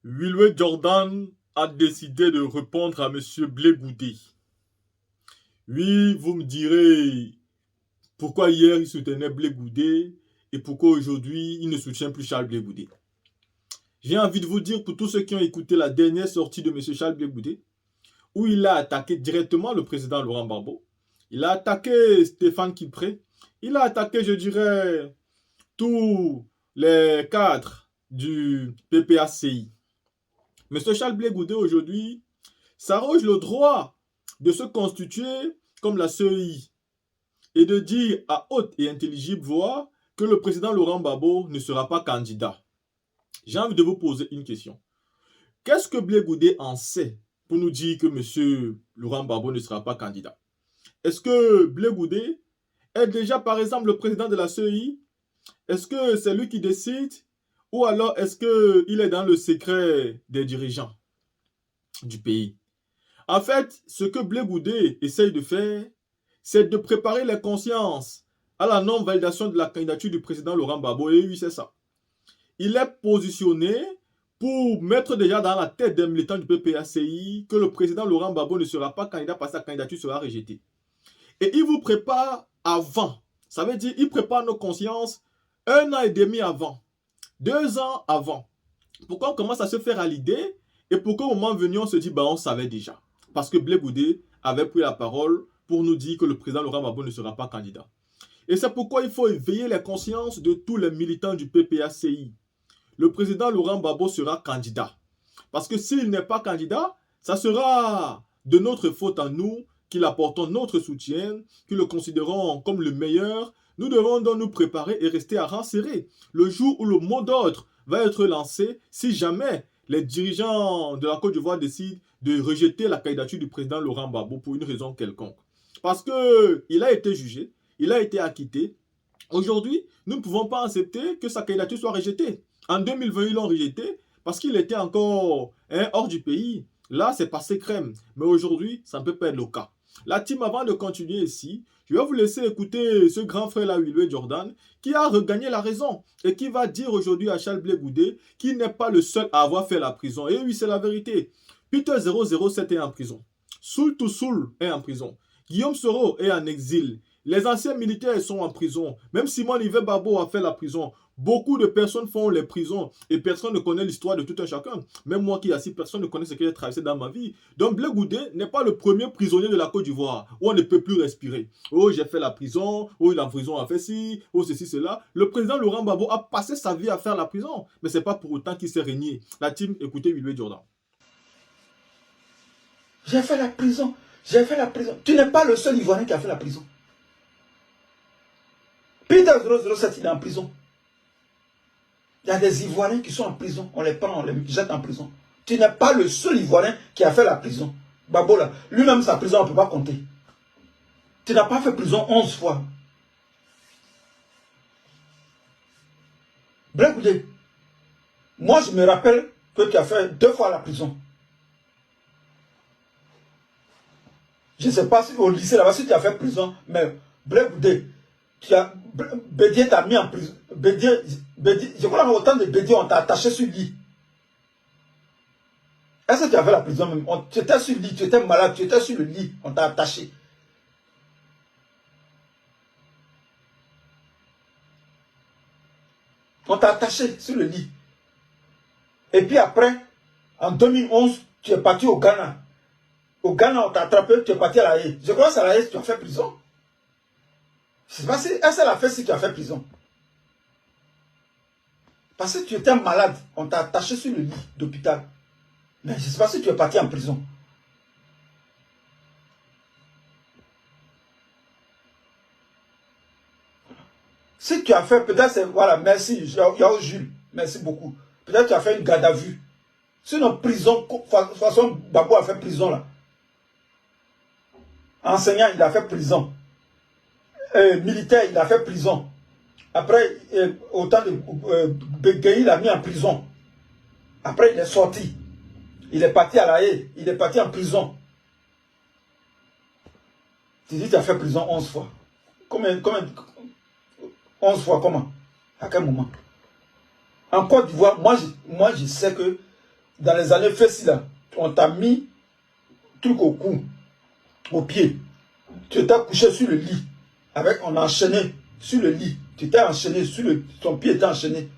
Wilwe Jordan a décidé de répondre à Monsieur Blé Goudé. Oui, vous me direz pourquoi hier il soutenait Blé Goudé et pourquoi aujourd'hui il ne soutient plus Charles Blé Goudé. J'ai envie de vous dire pour tous ceux qui ont écouté la dernière sortie de Monsieur Charles Blé Goudé, où il a attaqué directement le président Laurent Gbagbo, il a attaqué Stéphane Kipré, il a attaqué, je dirais, tous les cadres du PPACI. Monsieur Charles Blé Goudé aujourd'hui s'arroge le droit de se constituer comme la CEI et de dire à haute et intelligible voix que le président Laurent Gbagbo ne sera pas candidat. J'ai envie de vous poser une question. Qu'est-ce que Blé Goudé en sait pour nous dire que M. Laurent Gbagbo ne sera pas candidat? Est-ce que Blé Goudé est déjà, par exemple, le président de la CEI? Est-ce que c'est lui qui décide? Ou alors est-ce qu'il est dans le secret des dirigeants du pays? En fait, ce que Blé Goudé essaye de faire, c'est de préparer les consciences à la non-validation de la candidature du président Laurent Gbagbo. Et oui, c'est ça. Il est positionné pour mettre déjà dans la tête des militants du PPACI que le président Laurent Gbagbo ne sera pas candidat parce que sa candidature sera rejetée. Et il vous prépare avant. Ça veut dire qu'il prépare nos consciences 1 an et demi avant, 2 ans avant. Pourquoi on commence à se faire à l'idée et pourquoi au moment venu on se dit on savait déjà. Parce que Blé Goudé avait pris la parole pour nous dire que le président Laurent Gbagbo ne sera pas candidat. Et c'est pourquoi il faut éveiller les consciences de tous les militants du PPACI. Le président Laurent Gbagbo sera candidat. Parce que s'il n'est pas candidat, ça sera de notre faute à nous qui l'apportons notre soutien, qui le considérons comme le meilleur. Nous devons donc nous préparer et rester à rang serré. Le jour où le mot d'ordre va être lancé, si jamais les dirigeants de la Côte d'Ivoire décident de rejeter la candidature du président Laurent Gbagbo pour une raison quelconque. Parce qu'il a été jugé, il a été acquitté. Aujourd'hui, nous ne pouvons pas accepter que sa candidature soit rejetée. En 2020, ils l'ont rejeté parce qu'il était encore hors du pays. Là, c'est passé crème. Mais aujourd'hui, ça ne peut pas être le cas. La team, avant de continuer ici, je vais vous laisser écouter ce grand frère-là, Wilwe Jordan, qui a regagné la raison et qui va dire aujourd'hui à Charles Blé Goudé qu'il n'est pas le seul à avoir fait la prison. Et oui, c'est la vérité. Peter 007 est en prison. Soul to Soul est en prison. Guillaume Soro est en exil. Les anciens militaires sont en prison. Même Simon Ive Babo a fait la prison. Beaucoup de personnes font les prisons et personne ne connaît l'histoire de tout un chacun. Même moi qui assis, personne ne connaît ce que j'ai traversé dans ma vie. Donc Blé Goudé n'est pas le premier prisonnier de la Côte d'Ivoire où on ne peut plus respirer. Oh, j'ai fait la prison. Oh, la prison a fait ci. Oh, ceci, cela. Le président Laurent Gbagbo a passé sa vie à faire la prison. Mais ce n'est pas pour autant qu'il s'est régné. La team, écoutez Wilwe Jordan. J'ai fait la prison. J'ai fait la prison. Tu n'es pas le seul Ivoirien qui a fait la prison. Peter 007, il est en prison. Il y a des Ivoiriens qui sont en prison. On les prend, on les jette en prison. Tu n'es pas le seul Ivoirien qui a fait la prison. Gbagbo là, lui-même sa prison, on ne peut pas compter. Tu n'as pas fait prison 11 fois. Blé Goudé, moi je me rappelle que tu as fait 2 fois la prison. Je ne sais pas si au lycée là-bas, si tu as fait prison, mais Blé Goudé, Bédier t'a mis en prison. Bédier, je crois qu'au temps de Bédier, on t'a attaché sur le lit. Est-ce que tu as fait la prison même? Tu étais sur le lit, tu étais malade, tu étais sur le lit, on t'a attaché. On t'a attaché sur le lit. Et puis après, en 2011, tu es parti au Ghana. Au Ghana, on t'a attrapé, tu es parti à la Haye. Je crois que c'est à la Haye, tu as fait prison. Je ne sais pas si elle l'a fait si tu as fait prison. Parce que tu étais malade, on t'a attaché sur le lit d'hôpital. Mais je ne sais pas si tu es parti en prison. Si tu as fait, peut-être c'est, voilà, merci, Yao Jules, merci beaucoup. Peut-être tu as fait une garde à vue. Sinon, prison, de toute façon, Gbagbo a fait prison là. Enseignant, il a fait prison. Militaire, il a fait prison. Après, autant de Béguéi, il a mis en prison. Après, il est sorti. Il est parti à la Haye. Il est parti en prison. Tu dis, tu as fait prison 11 fois. Combien 11 fois, comment? À quel moment? En Côte d'Ivoire, moi, je sais que dans les années Fessi, là, on t'a mis truc au cou, au pied. Tu étais couché sur le lit. On a enchaîné sur le lit. Tu étais enchaîné, ton pied était enchaîné.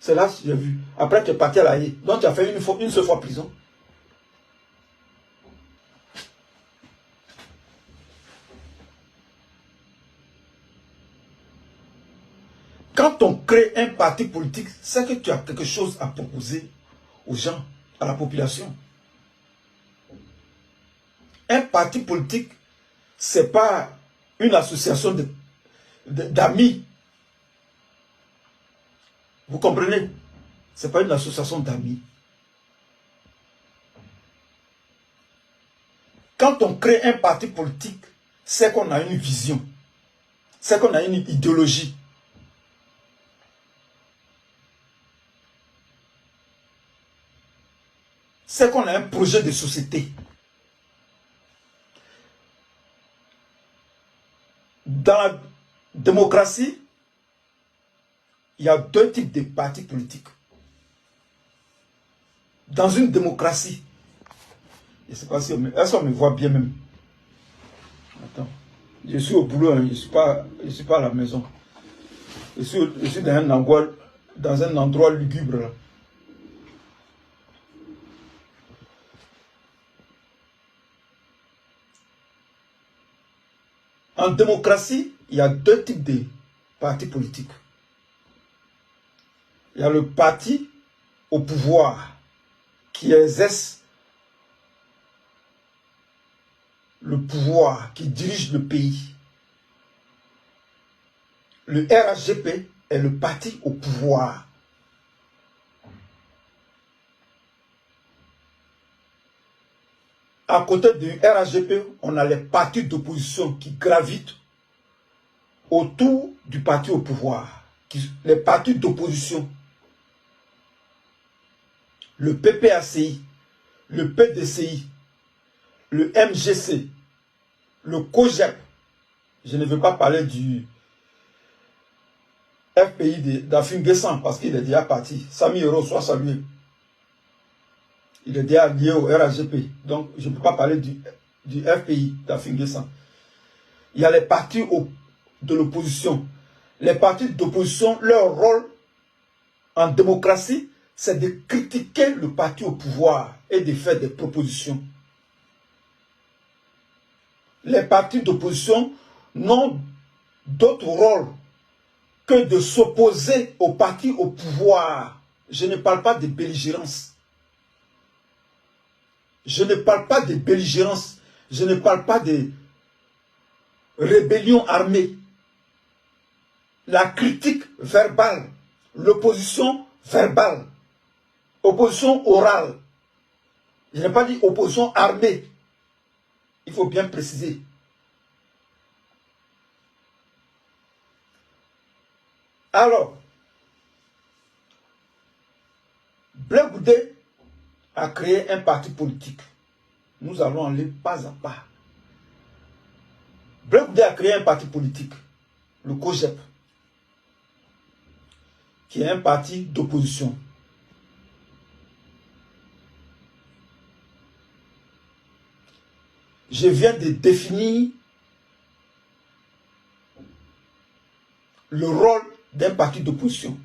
C'est là que j'ai vu. Après, tu es parti à la haie. Donc, tu as fait une seule fois prison. Quand on crée un parti politique, c'est que tu as quelque chose à proposer aux gens, à la population. Un parti politique, ce n'est pas une association d'amis. Vous comprenez? Ce n'est pas une association d'amis. Quand on crée un parti politique, c'est qu'on a une vision. C'est qu'on a une idéologie. C'est qu'on a un projet de société. Dans la démocratie, il y a deux types de partis politiques. Dans une démocratie, je ne sais pas si on me voit bien même. Attends, je suis au boulot, hein, je ne suis pas à la maison. Je suis dans un endroit lugubre là. En démocratie, il y a deux types de partis politiques. Il y a le parti au pouvoir qui exerce le pouvoir, qui dirige le pays. Le RHGP est le parti au pouvoir. À côté du RHGP, on a les partis d'opposition qui gravitent autour du parti au pouvoir. Les partis d'opposition. Le PPACI, le PDCI, le MGC, le COGEP. Je ne veux pas parler du FPI d'Afin Guessan parce qu'il est déjà parti. Sami Hero soit salué. Il est déjà lié au RHGP. Donc, je ne peux pas parler du FPI d'Afin Guessan. Il y a les partis de l'opposition. Les partis d'opposition, leur rôle en démocratie, c'est de critiquer le parti au pouvoir et de faire des propositions. Les partis d'opposition n'ont d'autre rôle que de s'opposer au parti au pouvoir. Je ne parle pas de belligérance. Je ne parle pas de belligérance. Je ne parle pas de rébellion armée. La critique verbale, l'opposition verbale, opposition orale. Je n'ai pas dit opposition armée. Il faut bien préciser. Alors, Blé Goudé a créé un parti politique. Nous allons aller pas à pas. Blé Goudé a créé un parti politique, le COGEP, qui est un parti d'opposition. Je viens de définir le rôle d'un parti d'opposition.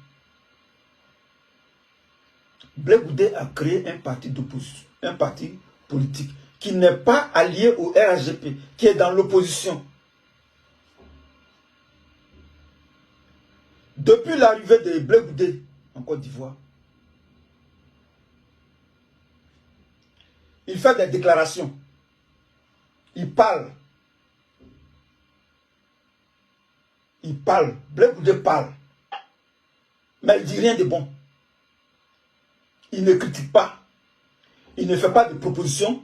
Blé Goudé a créé un parti d'opposition, un parti politique qui n'est pas allié au RHGP, qui est dans l'opposition. Depuis l'arrivée de Blé Goudé en Côte d'Ivoire, il fait des déclarations. Il parle. Il parle. Blé Goudé parle. Mais il ne dit rien de bon. Il ne critique pas. Il ne fait pas de propositions.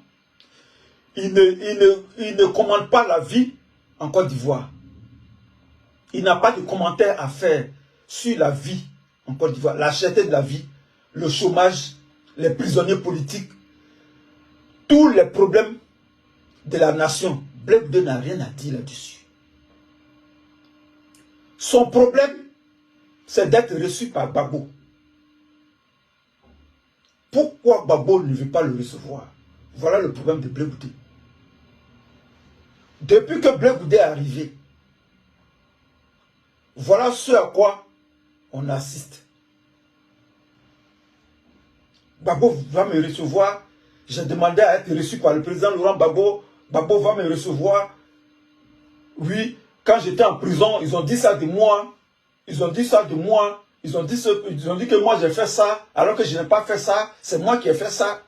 Il ne commente pas la vie en Côte d'Ivoire. Il n'a pas de commentaires à faire sur la vie en Côte d'Ivoire. La cherté de la vie, le chômage, les prisonniers politiques, tous les problèmes de la nation. Blé Goudé n'a rien à dire là-dessus. Son problème, c'est d'être reçu par Gbagbo. Pourquoi Babo ne veut pas le recevoir? Voilà le problème de Blé Goudé. Depuis que Blé Goudé est arrivé, voilà ce à quoi on assiste. Babo va me recevoir. J'ai demandé à être reçu par le président Laurent Gbagbo. Babo va me recevoir. Oui, quand j'étais en prison, ils ont dit ça de moi. Ils ont dit ça de moi. Ils ont dit que moi j'ai fait ça, alors que je n'ai pas fait ça. C'est moi qui ai fait ça.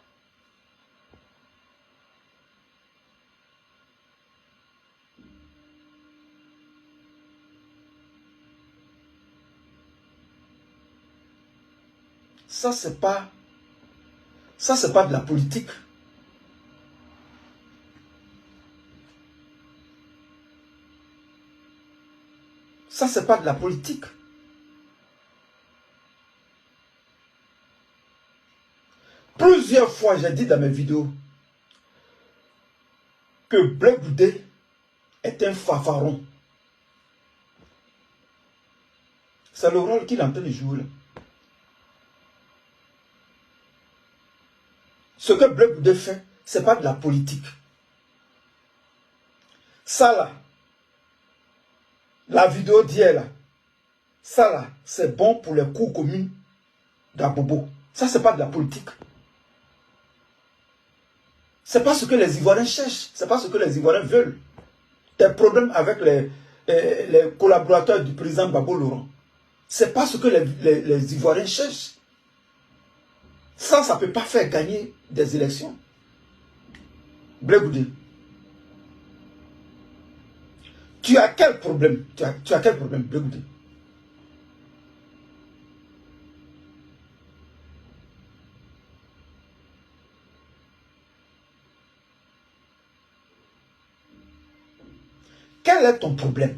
Ça, c'est pas de la politique. Ça, c'est pas de la politique. Plusieurs fois, j'ai dit dans mes vidéos que Blé Goudé est un fanfaron. C'est le rôle qu'il est en train de jouer là. Ce que Blé Goudé fait, ce n'est pas de la politique. Ça là, la vidéo d'hier là, ça là, c'est bon pour les cours communes d'Abobo. Ça, c'est pas de la politique. C'est pas ce que les Ivoiriens cherchent. C'est pas ce que les Ivoiriens veulent. Des problèmes avec les collaborateurs du président Gbagbo Laurent. C'est pas ce que les Ivoiriens cherchent. Ça ne peut pas faire gagner des élections. Blé Goudé. Tu as quel problème? Tu as quel problème, Blé Goudé? Quel est ton problème?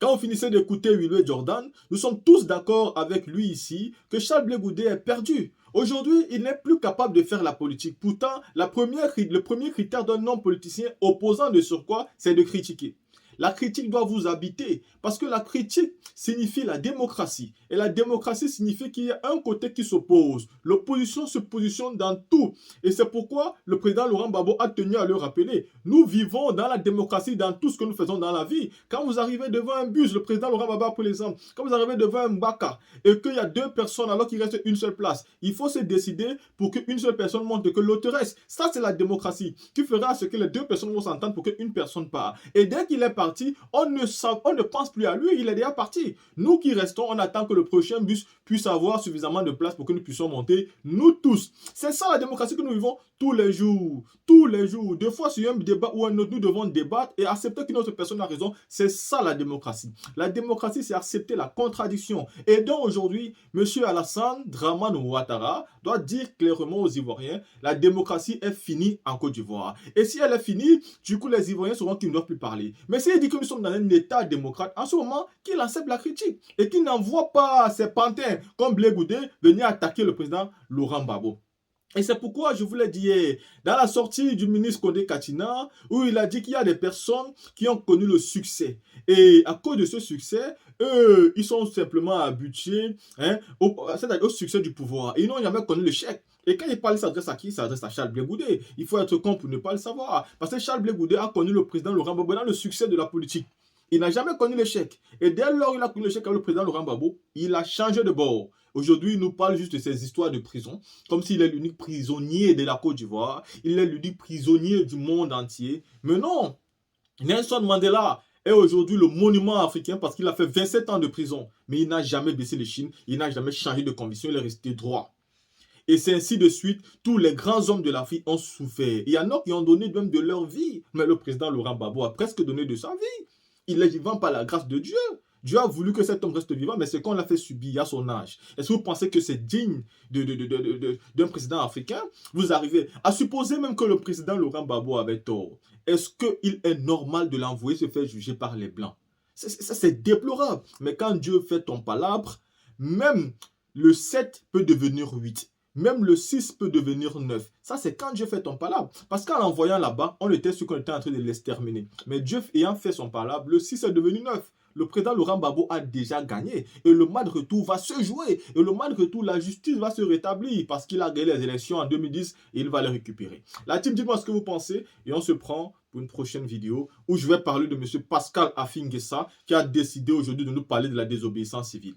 Quand on finissait d'écouter Willy Jordan, nous sommes tous d'accord avec lui ici que Charles Blé Goudé est perdu. Aujourd'hui, il n'est plus capable de faire la politique. Pourtant, le premier critère d'un homme politicien opposant de surcroît, c'est de critiquer. La critique doit vous habiter parce que la critique signifie la démocratie. Et la démocratie signifie qu'il y a un côté qui s'oppose. L'opposition se positionne dans tout. Et c'est pourquoi le président Laurent Gbagbo a tenu à le rappeler. Nous vivons dans la démocratie, dans tout ce que nous faisons dans la vie. Quand vous arrivez devant un bus, le président Laurent Gbagbo a pris l'exemple. Quand vous arrivez devant un Mbaka et qu'il y a deux personnes alors qu'il reste une seule place, il faut se décider pour qu'une seule personne monte et que l'autre reste. Ça, c'est la démocratie qui fera ce que les deux personnes vont s'entendre pour qu'une personne part. Et dès qu'il est parti, on ne pense plus à lui, il est déjà parti. Nous qui restons, on attend que le prochain bus puisse avoir suffisamment de place pour que nous puissions monter, nous tous. C'est ça la démocratie que nous vivons tous les jours. Tous les jours. Des fois, sur un débat ou un autre, nous devons débattre et accepter qu'une autre personne a raison. C'est ça la démocratie. La démocratie, c'est accepter la contradiction. Et donc aujourd'hui, M. Alassane Dramane Ouattara doit dire clairement aux Ivoiriens, la démocratie est finie en Côte d'Ivoire. Et si elle est finie, du coup, les Ivoiriens sauront qu'ils ne doivent plus parler. Mais s'il dit que nous sommes dans un État démocrate, en ce moment, qu'il accepte la critique et qu'il n'envoie pas ses pantins comme Blé Goudé venir attaquer le président Laurent Gbagbo. Et c'est pourquoi je vous l'ai dit hier, dans la sortie du ministre Condé Katina, où il a dit qu'il y a des personnes qui ont connu le succès. Et à cause de ce succès, eux, ils sont simplement habitués au succès du pouvoir. Ils n'ont jamais connu l'échec. Et quand il parle, il s'adresse à qui? Il s'adresse à Charles Blé Goudé. Il faut être con pour ne pas le savoir. Parce que Charles Blé Goudé a connu le président Laurent Gbagbo dans le succès de la politique. Il n'a jamais connu l'échec. Et dès lors qu'il a connu l'échec avec le président Laurent Gbagbo, il a changé de bord. Aujourd'hui, il nous parle juste de ces histoires de prison, comme s'il est l'unique prisonnier de la Côte d'Ivoire, il est l'unique prisonnier du monde entier. Mais non, Nelson Mandela est aujourd'hui le monument africain parce qu'il a fait 27 ans de prison. Mais il n'a jamais baissé les chines, il n'a jamais changé de conviction, il est resté droit. Et c'est ainsi de suite, tous les grands hommes de l'Afrique ont souffert. Il y en a qui ont donné même de leur vie. Mais le président Laurent Gbagbo a presque donné de sa vie. Il est vivant par la grâce de Dieu. Dieu a voulu que cet homme reste vivant, mais c'est qu'on l'a fait subir à son âge. Est-ce que vous pensez que c'est digne d'un président africain? Vous arrivez à supposer même que le président Laurent Gbagbo avait tort. Est-ce qu'il est normal de l'envoyer se faire juger par les Blancs? Ça, c'est déplorable. Mais quand Dieu fait ton palabre, même le 7 peut devenir 8. Même le 6 peut devenir 9. Ça, c'est quand Dieu fait ton palabre. Parce qu'en l'envoyant là-bas, on était sûr qu'on était en train de l'exterminer. Mais Dieu ayant fait son palabre, le 6 est devenu 9. le président Laurent Gbagbo a déjà gagné. Et le match de retour va se jouer. Et le match de retour, la justice va se rétablir parce qu'il a gagné les élections en 2010 et il va les récupérer. La team, dites-moi ce que vous pensez et on se prend pour une prochaine vidéo où je vais parler de M. Pascal Afingessa qui a décidé aujourd'hui de nous parler de la désobéissance civile.